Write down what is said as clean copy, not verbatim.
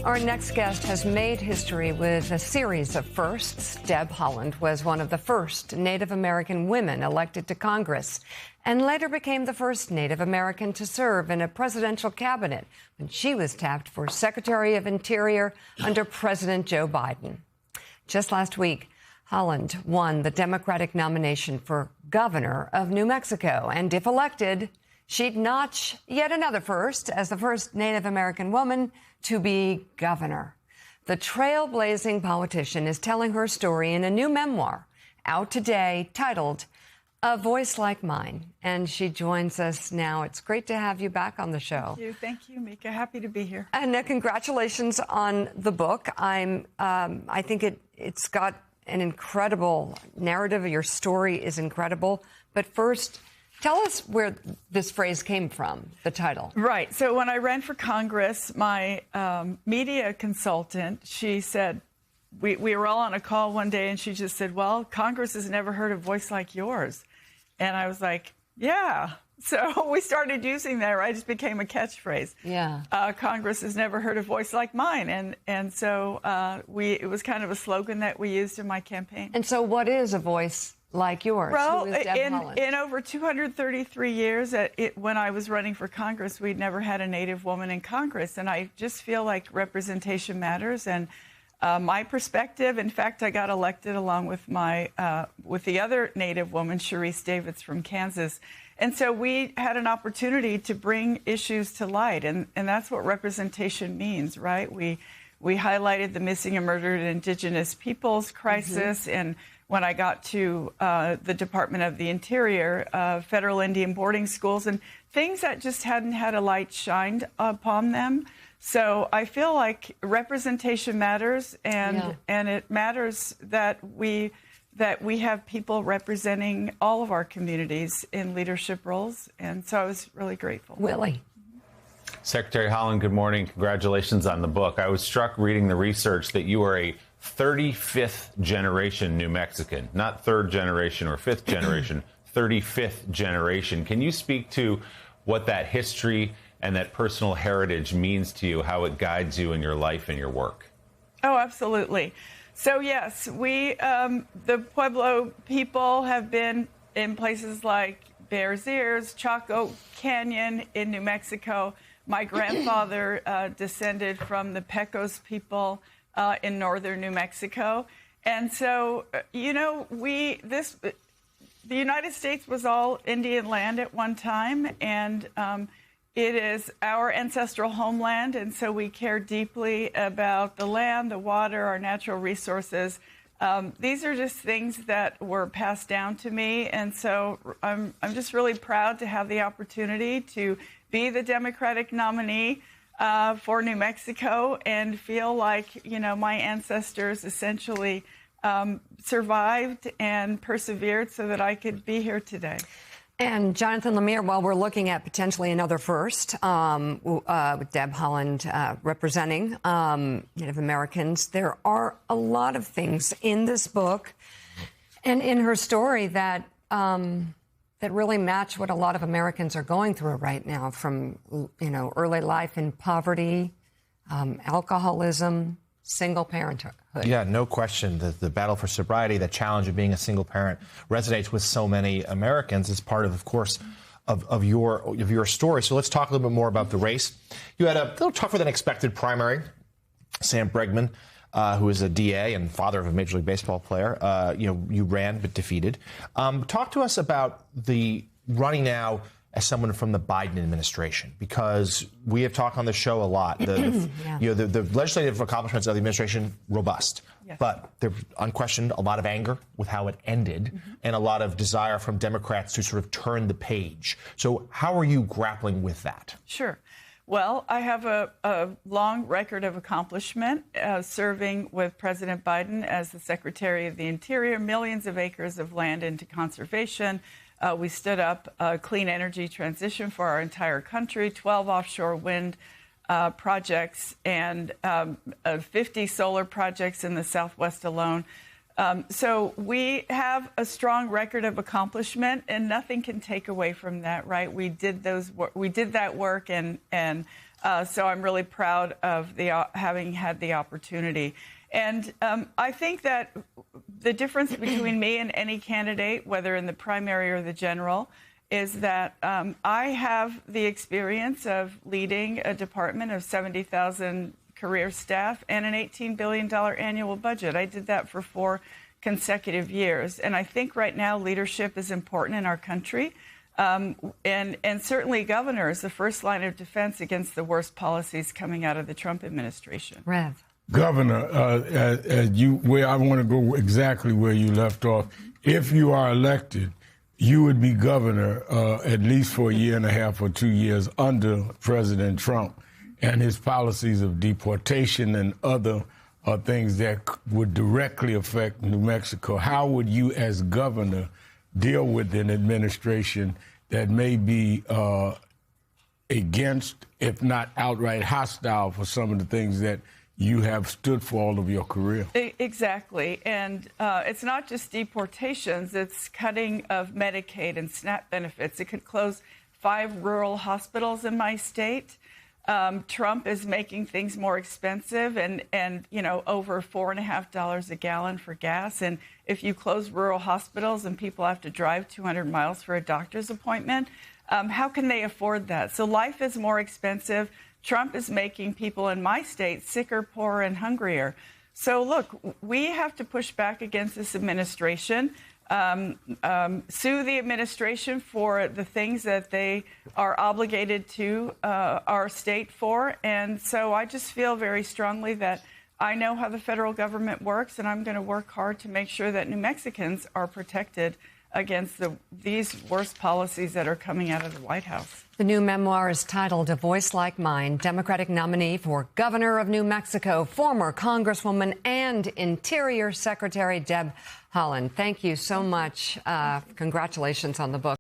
Our next guest has made history with a series of firsts. Deb Haaland was one of the first Native American women elected to Congress and later became the first Native American to serve in a presidential cabinet when she was tapped for Secretary of Interior under President Joe Biden. Just last week, Haaland won the Democratic nomination for governor of New Mexico, and if elected, she'd notch yet another first as the first Native American woman to be governor. The trailblazing politician is telling her story in a new memoir out today titled A Voice Like Mine. And she joins us now. It's great to have you back on the show. Thank you, Mika. Happy to be here. And congratulations on the book. I think it's got an incredible narrative. Your story is incredible. But first, tell us where this phrase came from, the title. Right. So when I ran for Congress, my media consultant, she said, we were all on a call one day, and she just said, well, Congress has never heard a voice like yours. And I was like, yeah. So we started using that, right? It just became a catchphrase. Yeah. Congress has never heard a voice like mine. And so it was kind of a slogan that we used in my campaign. And so what is a voice like yours? Well, Who is Deb Haaland? in over 233 years, when I was running for Congress, we'd never had a Native woman in Congress. And I just feel like representation matters. And my perspective, in fact, I got elected along with with the other Native woman, Sharice Davids from Kansas. And so we had an opportunity to bring issues to light. And that's what representation means, right? We highlighted the missing and murdered Indigenous peoples crisis. Mm-hmm. And when I got to the Department of the Interior, federal Indian boarding schools, and things that just hadn't had a light shined upon them. So I feel like representation matters, and it matters that we have people representing all of our communities in leadership roles. And so I was really grateful. Willie. Secretary Haaland, good morning. Congratulations on the book. I was struck reading the research that you are a 35th generation New Mexican, not third generation or fifth generation, 35th generation. Can you speak to what that history and that personal heritage means to you, how it guides you in your life and your work? Oh, absolutely. So, yes, the Pueblo people have been in places like Bears Ears, Chaco Canyon in New Mexico. My grandfather descended from the Pecos people in northern New Mexico. And so, the United States was all Indian land at one time, and it is our ancestral homeland, and so we care deeply about the land, the water, our natural resources. These are just things that were passed down to me, and so I'm just really proud to have the opportunity to be the Democratic nominee for New Mexico and feel like, my ancestors essentially survived and persevered so that I could be here today. And Jonathan Lemire, while we're looking at potentially another first, with Deb Haaland representing Native Americans, there are a lot of things in this book and in her story that really match what a lot of Americans are going through right now, from early life in poverty, alcoholism, single parenthood. Yeah, no question. The battle for sobriety, the challenge of being a single parent, resonates with so many Americans as part of course, of your story. So let's talk a little bit more about the race. You had a little tougher than expected primary. Sam Bregman, who is a DA and father of a Major League Baseball player, you ran but defeated. Talk to us about the running now as someone from the Biden administration, because we have talked on the show a lot. The legislative accomplishments of the administration, robust. Yes. But there's unquestioned a lot of anger with how it ended, and a lot of desire from Democrats to sort of turn the page. So how are you grappling with that? Sure. Well, I have a long record of accomplishment serving with President Biden as the Secretary of the Interior, millions of acres of land into conservation. We stood up a clean energy transition for our entire country, 12 offshore wind projects and 50 solar projects in the Southwest alone. So we have a strong record of accomplishment, and nothing can take away from that, right? We did that work, and So I'm really proud of having had the opportunity. And I think that the difference between me and any candidate, whether in the primary or the general, is that I have the experience of leading a department of 70,000 career staff and an $18 billion annual budget. I did that for 4 consecutive years. And I think right now leadership is important in our country. And certainly governor is the first line of defense against the worst policies coming out of the Trump administration. Rev. Governor, where I want to go exactly where you left off. If you are elected, you would be governor at least for a year and a half or 2 years under President Trump and his policies of deportation and other things that would directly affect New Mexico. How would you as governor deal with an administration that may be against, if not outright hostile, for some of the things that you have stood for all of your career? Exactly. And it's not just deportations, it's cutting of Medicaid and SNAP benefits. It could close 5 rural hospitals in my state. Trump is making things more expensive and you know, over $4.50 a gallon for gas. And if you close rural hospitals and people have to drive 200 miles for a doctor's appointment, how can they afford that? So life is more expensive. Trump is making people in my state sicker, poorer, and hungrier. So look, we have to push back against this administration. Sue the administration for the things that they are obligated to our state for. And so I just feel very strongly that I know how the federal government works, and I'm going to work hard to make sure that New Mexicans are protected against these worst policies that are coming out of the White House. The new memoir is titled A Voice Like Mine. Democratic nominee for governor of New Mexico, former Congresswoman and Interior Secretary Deb Haaland. Thank you so much. Congratulations on the book.